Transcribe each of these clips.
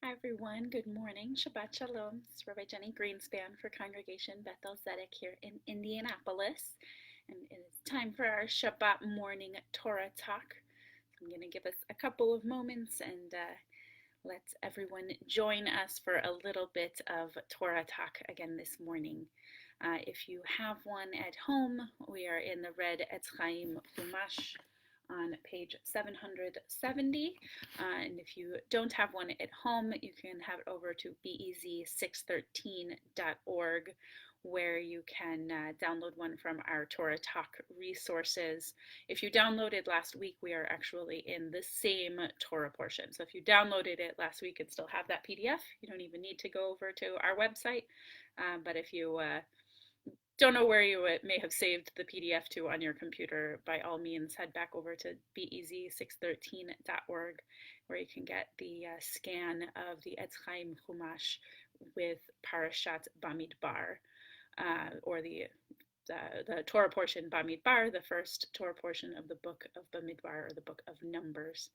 Hi everyone, good morning. Shabbat Shalom. It's Rabbi Jenni Greenspan for Congregation Beth-El here in Indianapolis. And it is time for our Shabbat morning Torah talk. I'm going to give us a couple of moments and let everyone join us for a little bit of Torah talk again this morning. If you have one at home, we are in the Red Etz Chaim Chumash on page 770. And if you don't have one at home, you can have it over to bez613.org, where you can download one from our Torah Talk resources. If you downloaded last week, we are actually in the same Torah portion. So if you downloaded it last week and still have that PDF, you don't even need to go over to our website. But if you don't know where you may have saved the PDF to on your computer, by all means, head back over to bez613.org, where you can get the scan of the Etz Chaim Chumash with Parashat Bamidbar, or the Torah portion Bamidbar, the first Torah portion of the book of Bamidbar, or the book of Numbers.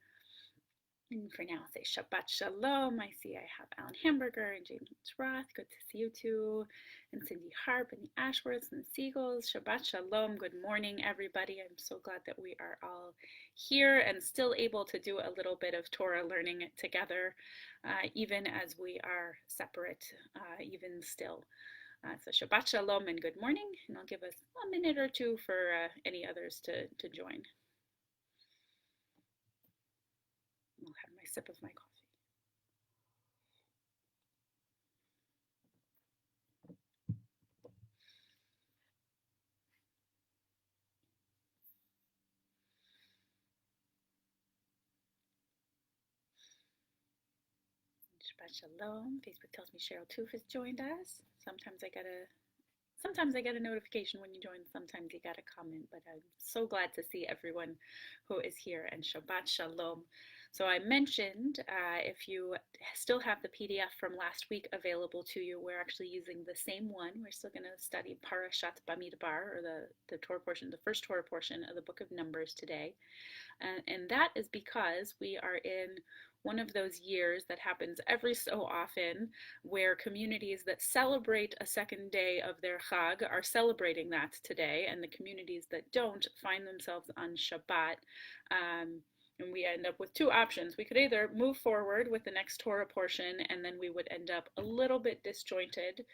And for now, I'll say Shabbat Shalom. I see I have Alan Hamburger and James Roth. Good to see you too. And Cindy Harp and the Ashworths and Seagulls. Shabbat Shalom. Good morning, everybody. I'm so glad that we are all here and still able to do a little bit of Torah learning together, even as we are separate, even still. So Shabbat Shalom and good morning. And I'll give us a minute or two for any others to join. I'll have my sip of my coffee. Shabbat Shalom. Facebook tells me Cheryl Toof has joined us. Sometimes I get a notification when you join. Sometimes you get a comment, but I'm so glad to see everyone who is here, and Shabbat Shalom. So I mentioned if you still have the PDF from last week available to you, we're actually using the same one. We're still going to study Parashat Bamidbar, or the Torah portion, the first Torah portion of the book of Numbers today. And that is because we are in one of those years that happens every so often, where communities that celebrate a second day of their Chag are celebrating that today, and the communities that don't find themselves on Shabbat. And we end up with two options. We could either move forward with the next Torah portion, and then we would end up a little bit disjointed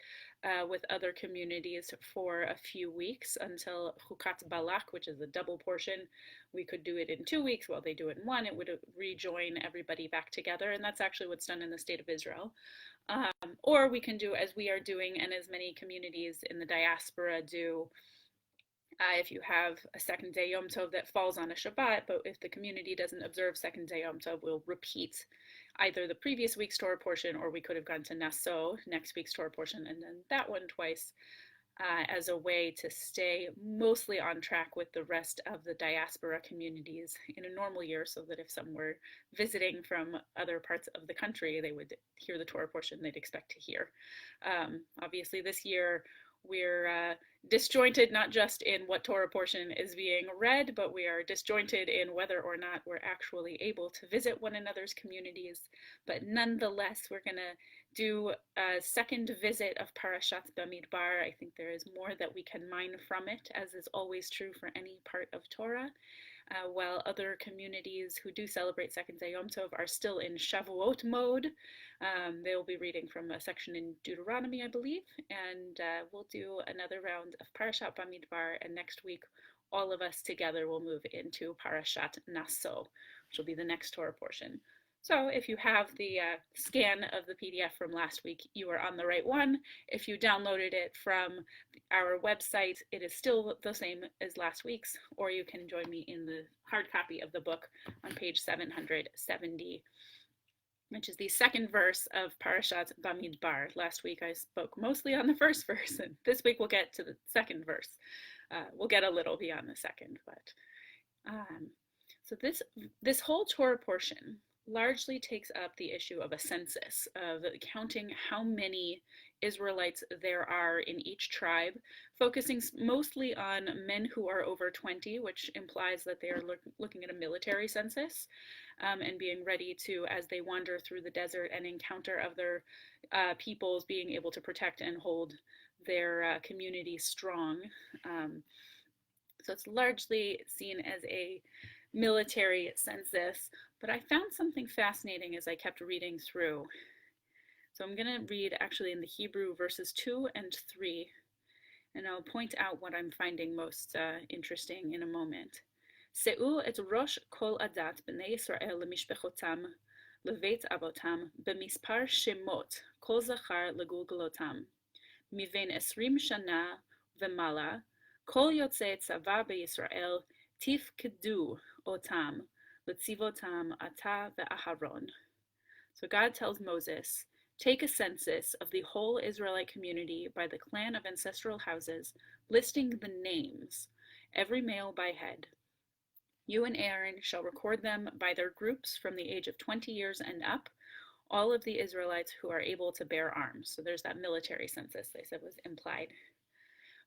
with other communities for a few weeks until Chukat Balak, which is a double portion. We could do it in 2 weeks while they do it in one. It would rejoin everybody back together, and that's actually what's done in the state of Israel. Or we can do as we are doing, and as many communities in the diaspora do. If you have a second day Yom Tov that falls on a Shabbat, but if the community doesn't observe second day Yom Tov, we'll repeat either the previous week's Torah portion, or we could have gone to Nassau, next week's Torah portion, and then that one twice, as a way to stay mostly on track with the rest of the diaspora communities in a normal year, so that if some were visiting from other parts of the country, they would hear the Torah portion they'd expect to hear. Obviously this year, we're disjointed not just in what Torah portion is being read, but we are disjointed in whether or not we're actually able to visit one another's communities. But nonetheless, we're going to do a second visit of Parashat Bamidbar. I think there is more that we can mine from it, as is always true for any part of Torah. While other communities who do celebrate second day Yom Tov are still in Shavuot mode. They will be reading from a section in Deuteronomy, I believe, and we'll do another round of Parashat Bamidbar, and next week all of us together will move into Parashat Nassau, which will be the next Torah portion. So if you have the scan of the PDF from last week, you are on the right one. If you downloaded it from our website, it is still the same as last week's, or you can join me in the hard copy of the book on page 770, which is the second verse of Parashat Bamidbar. Last week I spoke mostly on the first verse, and this week we'll get to the second verse. We'll get a little beyond the second, but so this whole Torah portion largely takes up the issue of a census, of counting how many Israelites there are in each tribe, focusing mostly on men who are over 20, which implies that they are looking at a military census, and being ready to, as they wander through the desert and encounter other peoples, being able to protect and hold their community strong. So it's largely seen as a military census, but I found something fascinating as I kept reading through. So I'm going to read actually in the Hebrew verses 2 and 3, and I'll point out what I'm finding most interesting in a moment. Se'u et rosh kol adat b'nei Yisrael lemishpechotam leveit avotam b'mispar shemot kol zachar legulgalotam mivein 20 shana v'mala kol yotzei tzava b'Yisrael tifkedu otam letzivotam ata ve'aharon. So God tells Moses, take a census of the whole Israelite community by the clan of ancestral houses, listing the names, every male by head. You and Aaron shall record them by their groups from the age of 20 years and up, all of the Israelites who are able to bear arms. So there's that military census they said was implied.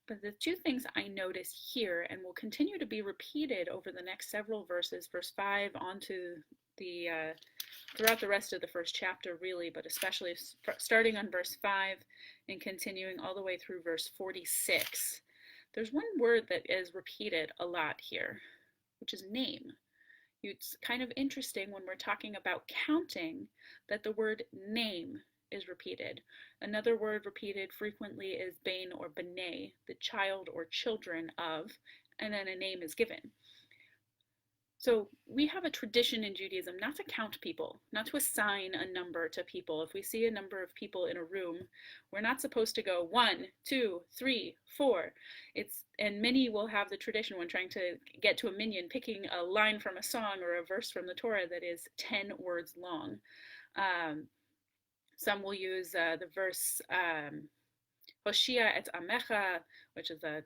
But the two things I noticed here, and will continue to be repeated over the next several verses, verse 5 onto the throughout the rest of the first chapter, really, but especially starting on verse 5 and continuing all the way through verse 46. There's one word that is repeated a lot here, which is name. It's kind of interesting when we're talking about counting that the word name is repeated. Another word repeated frequently is bain or b'nai, the child or children of, and then a name is given. So we have a tradition in Judaism not to count people, not to assign a number to people. If we see a number of people in a room, we're not supposed to go 1, 2, 3, 4. And many will have the tradition when trying to get to a minyan, picking a line from a song or a verse from the Torah that is 10 words long. Some will use the verse Hoshia et Amecha, which is a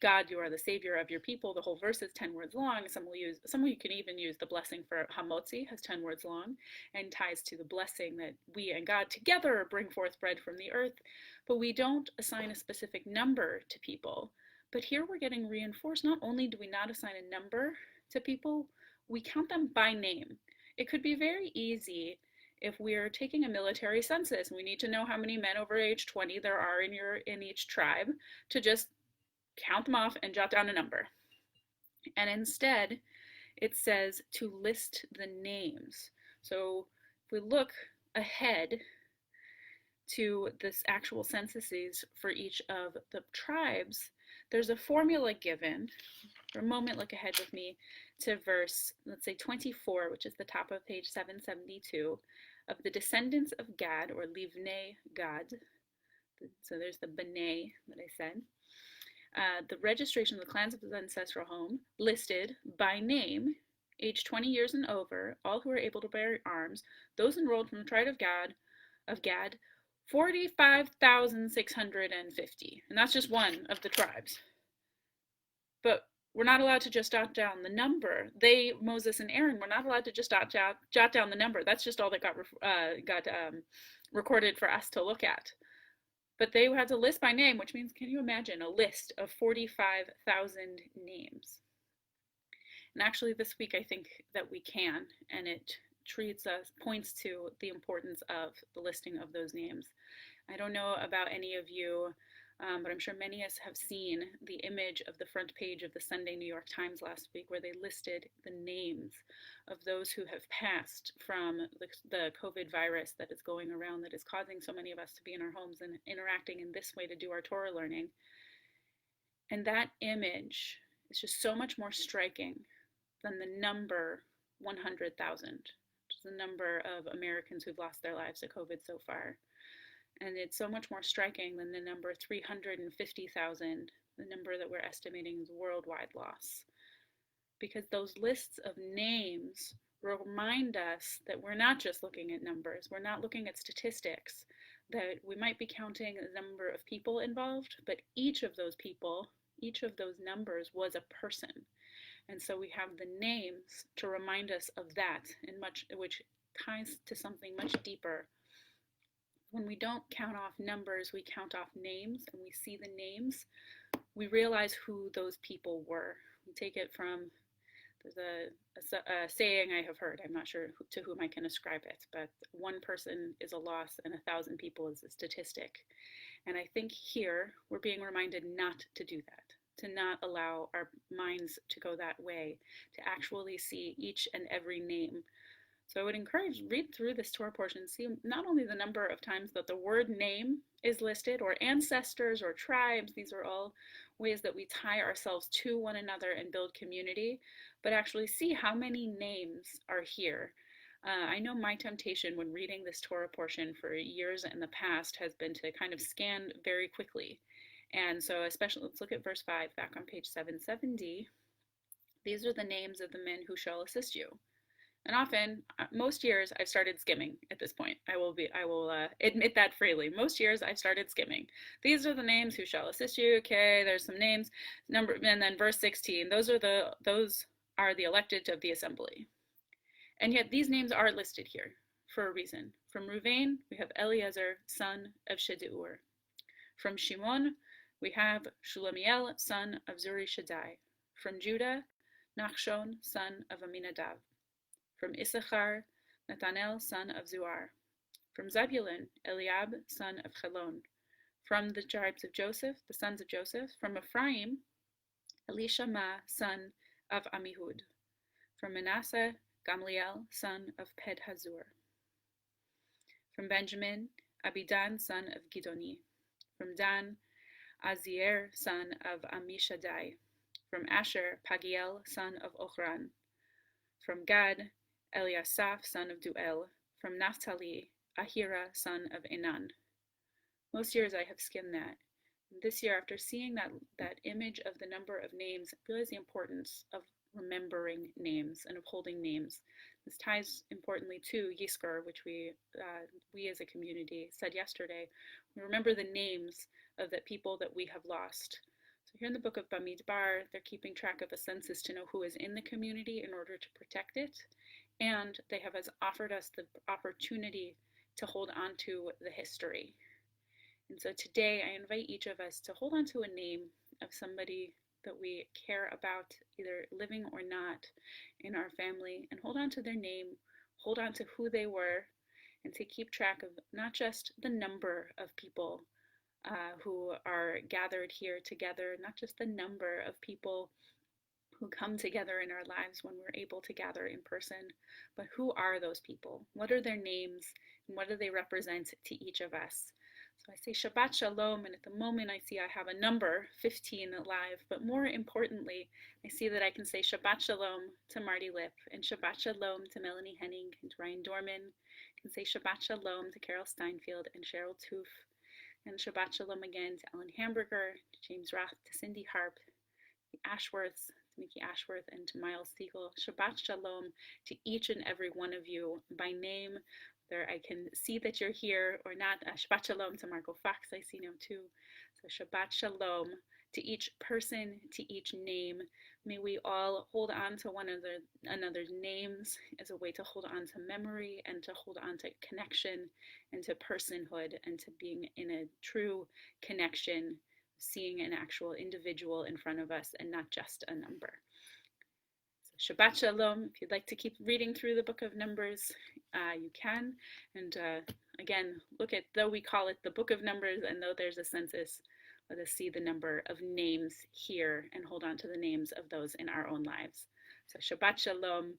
God, you are the savior of your people. The whole verse is 10 words long. Some you can even use the blessing for Hamotzi, has 10 words long, and ties to the blessing that we and God together bring forth bread from the earth. But we don't assign a specific number to people. But here we're getting reinforced. Not only do we not assign a number to people, we count them by name. It could be very easy if we're taking a military census and we need to know how many men over age 20 there are in each tribe, to just count them off and jot down a number. And instead, it says to list the names. So if we look ahead to this actual censuses for each of the tribes, there's a formula given. For a moment, look ahead with me to verse, let's say 24, which is the top of page 772, of the descendants of Gad, or Livnei Gad. So there's the B'nai that I said. The registration of the clans of the ancestral home listed by name, age 20 years and over, all who are able to bear arms, those enrolled from the tribe of Gad, 45,650. And that's just one of the tribes. But we're not allowed to just jot down the number. Moses and Aaron, were not allowed to just jot down the number. That's just all that got recorded for us to look at. But they had to list by name, which means, can you imagine a list of 45,000 names? And actually this week I think that we can, and it points to the importance of the listing of those names. I don't know about any of you, but I'm sure many of us have seen the image of the front page of the Sunday New York Times last week, where they listed the names of those who have passed from the COVID virus that is going around, that is causing so many of us to be in our homes and interacting in this way to do our Torah learning. And that image is just so much more striking than the number 100,000, which is the number of Americans who've lost their lives to COVID so far. And it's so much more striking than the number 350,000, the number that we're estimating is worldwide loss. Because those lists of names remind us that we're not just looking at numbers, we're not looking at statistics, that we might be counting the number of people involved, but each of those people, each of those numbers was a person. And so we have the names to remind us of that, which ties to something much deeper. When we don't count off numbers, we count off names, and we see the names, we realize who those people were. We take it from There's a saying I have heard. I'm not sure to whom I can ascribe it, but one person is a loss and 1,000 people is a statistic. And I think here we're being reminded not to do that, to not allow our minds to go that way, to actually see each and every name. So I would encourage, read through this Torah portion, see not only the number of times that the word name is listed, or ancestors or tribes, these are all ways that we tie ourselves to one another and build community, but actually see how many names are here. I know my temptation when reading this Torah portion for years in the past has been to kind of scan very quickly. And so especially, let's look at verse 5 back on page 770. These are the names of the men who shall assist you. And often, most years, I've started skimming at this point. I will admit that freely. Most years, I've started skimming. These are the names who shall assist you. Okay, there's some names. And then verse 16. Those are the elected of the assembly. And yet these names are listed here for a reason. From Ruvain, we have Eliezer, son of Shedeur. From Shimon, we have Shulammiel, son of Zurishaddai. From Judah, Nachshon, son of Aminadav. From Issachar, Nathanael, son of Zuar. From Zebulun, Eliab, son of Chelon. From the tribes of Joseph, the sons of Joseph. From Ephraim, Elishama, son of Amihud. From Manasseh, Gamliel, son of Pedhazur. From Benjamin, Abidan, son of Gidoni. From Dan, Azier, son of Ammishaddai. From Asher, Pagiel, son of Ochran. From Gad, Eliasaph, son of Duel. From Naphtali, Ahira, son of Enan. Most years I have skimmed that. This year, after seeing that image of the number of names, I realize the importance of remembering names and of holding names. This ties importantly to Yizkor, which we as a community said yesterday. We remember the names of the people that we have lost. So here in the book of Bamidbar, they're keeping track of a census to know who is in the community in order to protect it. And they have offered us the opportunity to hold on to the history. And so today I invite each of us to hold on to a name of somebody that we care about, either living or not, in our family, and hold on to their name, hold on to who they were, and to keep track of not just the number of people who are gathered here together, not just the number of people who come together in our lives when we're able to gather in person, but who are those people? What are their names, and what do they represent to each of us? So I say Shabbat Shalom, and at the moment I see I have a number, 15 live, but more importantly, I see that I can say Shabbat Shalom to Marty Lipp, and Shabbat Shalom to Melanie Henning and to Ryan Dorman. I can say Shabbat Shalom to Carol Steinfield and Cheryl Toof, and Shabbat Shalom again to Ellen Hamburger, to James Roth, to Cindy Harp, the Ashworths, to Mickey Ashworth, and to Miles Siegel. Shabbat Shalom to each and every one of you by name. I can see that you're here or not. Shabbat Shalom to Marco Fox, I see now too. So Shabbat Shalom to each person, to each name. May we all hold on to one another's names as a way to hold on to memory and to hold on to connection and to personhood and to being in a true connection, seeing an actual individual in front of us and not just a number. Shabbat Shalom. If you'd like to keep reading through the book of Numbers, you can. And again, look at, though we call it the book of Numbers and though there's a census, let us see the number of names here and hold on to the names of those in our own lives. So Shabbat Shalom.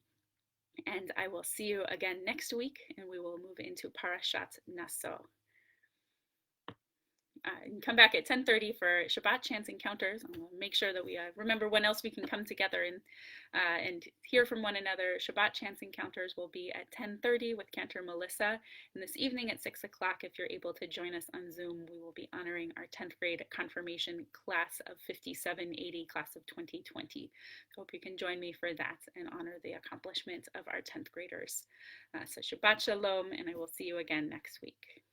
And I will see you again next week, and we will move into Parashat Naso. You can come back at 10:30 for Shabbat Chants Encounters. I'll make sure that we remember when else we can come together and hear from one another. Shabbat Chants Encounters will be at 10:30 with Cantor Melissa. And this evening at 6 o'clock, if you're able to join us on Zoom, we will be honoring our 10th grade confirmation class of 5780, class of 2020. Hope you can join me for that and honor the accomplishments of our 10th graders. So Shabbat Shalom, and I will see you again next week.